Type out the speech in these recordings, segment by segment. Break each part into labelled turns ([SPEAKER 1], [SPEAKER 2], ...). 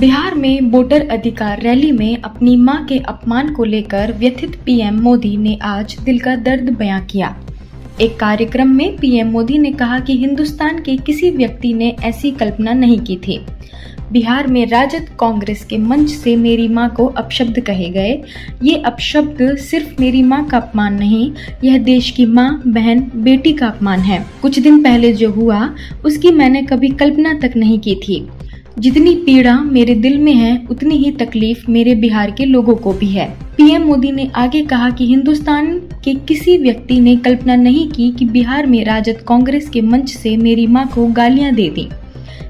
[SPEAKER 1] बिहार में वोटर अधिकार रैली में अपनी मां के अपमान को लेकर व्यथित पीएम मोदी ने आज दिल का दर्द बयां किया। एक कार्यक्रम में पीएम मोदी ने कहा कि हिंदुस्तान के किसी व्यक्ति ने ऐसी कल्पना नहीं की थी। बिहार में राजद कांग्रेस के मंच से मेरी मां को अपशब्द कहे गए। ये अपशब्द सिर्फ मेरी मां का अपमान नहीं, यह देश की मां, बहन, बेटी का अपमान है। कुछ दिन पहले जो हुआ उसकी मैंने कभी कल्पना तक नहीं की थी। जितनी पीड़ा मेरे दिल में है उतनी ही तकलीफ मेरे बिहार के लोगों को भी है। पीएम मोदी ने आगे कहा कि हिंदुस्तान के किसी व्यक्ति ने कल्पना नहीं की कि बिहार में राजद कांग्रेस के मंच से मेरी मां को गालियां दे दी।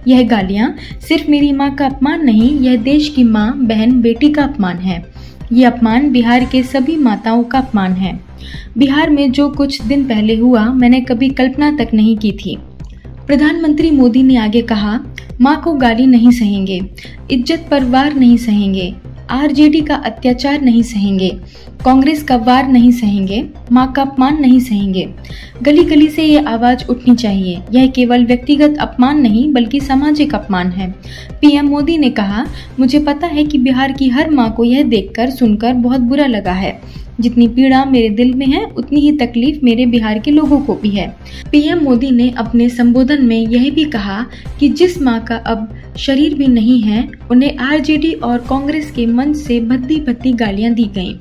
[SPEAKER 1] यह गालियां सिर्फ मेरी मां का अपमान नहीं, यह देश की मां, बहन, बेटी का अपमान है। ये अपमान बिहार के सभी माताओं का अपमान है। बिहार में जो कुछ दिन पहले हुआ मैंने कभी कल्पना तक नहीं की थी। प्रधानमंत्री मोदी ने आगे कहा, मां को गाली नहीं सहेंगे, इज्जत पर वार नहीं सहेंगे, आरजेडी का अत्याचार नहीं सहेंगे, कांग्रेस का वार नहीं सहेंगे, मां का अपमान नहीं सहेंगे। गली गली से ये आवाज उठनी चाहिए। यह केवल व्यक्तिगत अपमान नहीं बल्कि सामाजिक अपमान है। पीएम मोदी ने कहा, मुझे पता है कि बिहार की हर मां को यह देखकर सुनकर बहुत बुरा लगा है। जितनी पीड़ा मेरे दिल में है उतनी ही तकलीफ मेरे बिहार के लोगों को भी है। पीएम मोदी ने अपने संबोधन में यह भी कहा कि जिस मां का अब शरीर भी नहीं है उन्हें आरजेडी और कांग्रेस के मंच से भद्दी भद्दी गालियां दी गईं।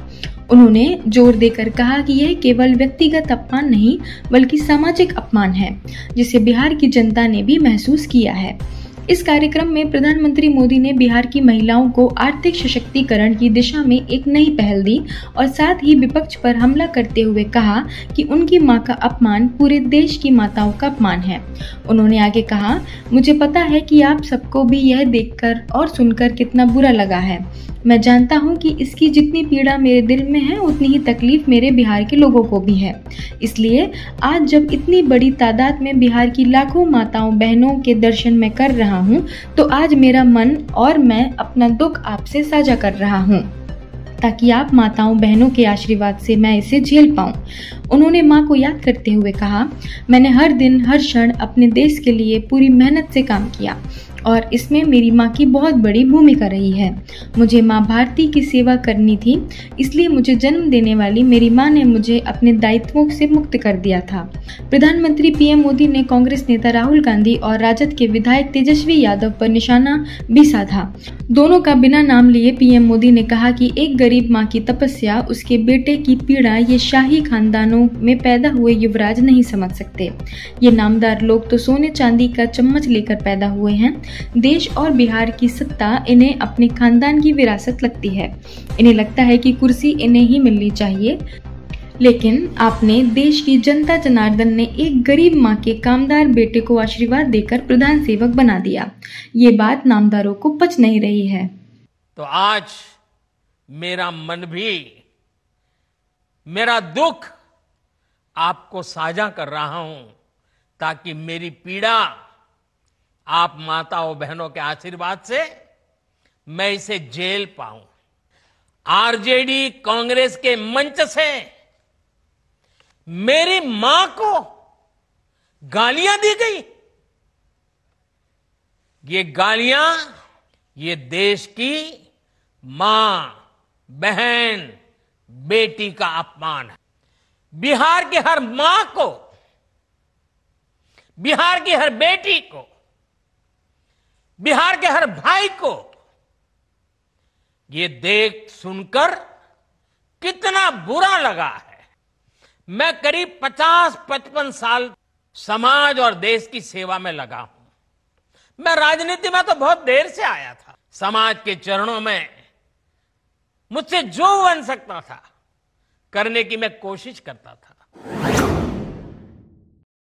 [SPEAKER 1] उन्होंने जोर देकर कहा कि यह केवल व्यक्तिगत अपमान नहीं बल्कि सामाजिक अपमान है, जिसे बिहार की जनता ने भी महसूस किया है। इस कार्यक्रम में प्रधानमंत्री मोदी ने बिहार की महिलाओं को आर्थिक सशक्तिकरण की दिशा में एक नई पहल दी और साथ ही विपक्ष पर हमला करते हुए कहा कि उनकी मां का अपमान पूरे देश की माताओं का अपमान है। उन्होंने आगे कहा, मुझे पता है कि आप सबको भी यह देखकर और सुनकर कितना बुरा लगा है। मैं जानता हूं कि इसकी जितनी पीड़ा मेरे दिल में है उतनी ही तकलीफ मेरे बिहार के लोगों को भी है। इसलिए आज जब इतनी बड़ी तादाद में बिहार की लाखों माताओं बहनों के दर्शन मैं कर रहा हूं, तो आज मेरा मन और मैं अपना दुख आपसे साझा कर रहा हूं, ताकि आप माताओं बहनों के आशीर्वाद से मैं इसे झेल पाऊं। उन्होंने मां को याद करते हुए कहा, मैंने हर दिन हर क्षण अपने देश के लिए पूरी मेहनत से काम किया और इसमें मेरी मां की बहुत बड़ी भूमिका रही है। मुझे मां भारती की सेवा करनी थी, इसलिए मुझे जन्म देने वाली मेरी मां ने मुझे अपने दायित्वों से मुक्त कर दिया था। प्रधानमंत्री पीएम मोदी ने कांग्रेस नेता राहुल गांधी और राजद के विधायक तेजस्वी यादव पर निशाना भी साधा। दोनों का बिना नाम लिए पीएम मोदी ने कहा कि एक गरीब मां की तपस्या, उसके बेटे की पीड़ा ये शाही खानदानों में पैदा हुए युवराज नहीं समझ सकते। ये नामदार लोग तो सोने चांदी का चम्मच लेकर पैदा हुए हैं। देश और बिहार की सत्ता इन्हें अपने खानदान की विरासत लगती है। इन्हें लगता है कि कुर्सी इन्हें ही मिलनी चाहिए, लेकिन आपने देश की जनता जनार्दन ने एक गरीब मां के कामदार बेटे को आशीर्वाद देकर प्रधान सेवक बना दिया। ये बात नामदारों को पच नहीं रही है।
[SPEAKER 2] तो आज मेरा मन भी, मेरा दुख आपको साझा कर रहा हूं, ताकि मेरी पीड़ा आप माताओं बहनों के आशीर्वाद से मैं इसे झेल पाऊं। आरजेडी कांग्रेस के मंच से मेरी मां को गालियां दी गई। ये गालियां ये देश की मां, बहन, बेटी का अपमान है। बिहार की हर मां को, बिहार की हर बेटी को, बिहार के हर भाई को ये देख सुनकर कितना बुरा लगा है। मैं करीब 50-55 साल समाज और देश की सेवा में लगा हूं। मैं राजनीति में तो बहुत देर से आया था। समाज के चरणों में मुझसे जो बन सकता था करने की मैं कोशिश करता था।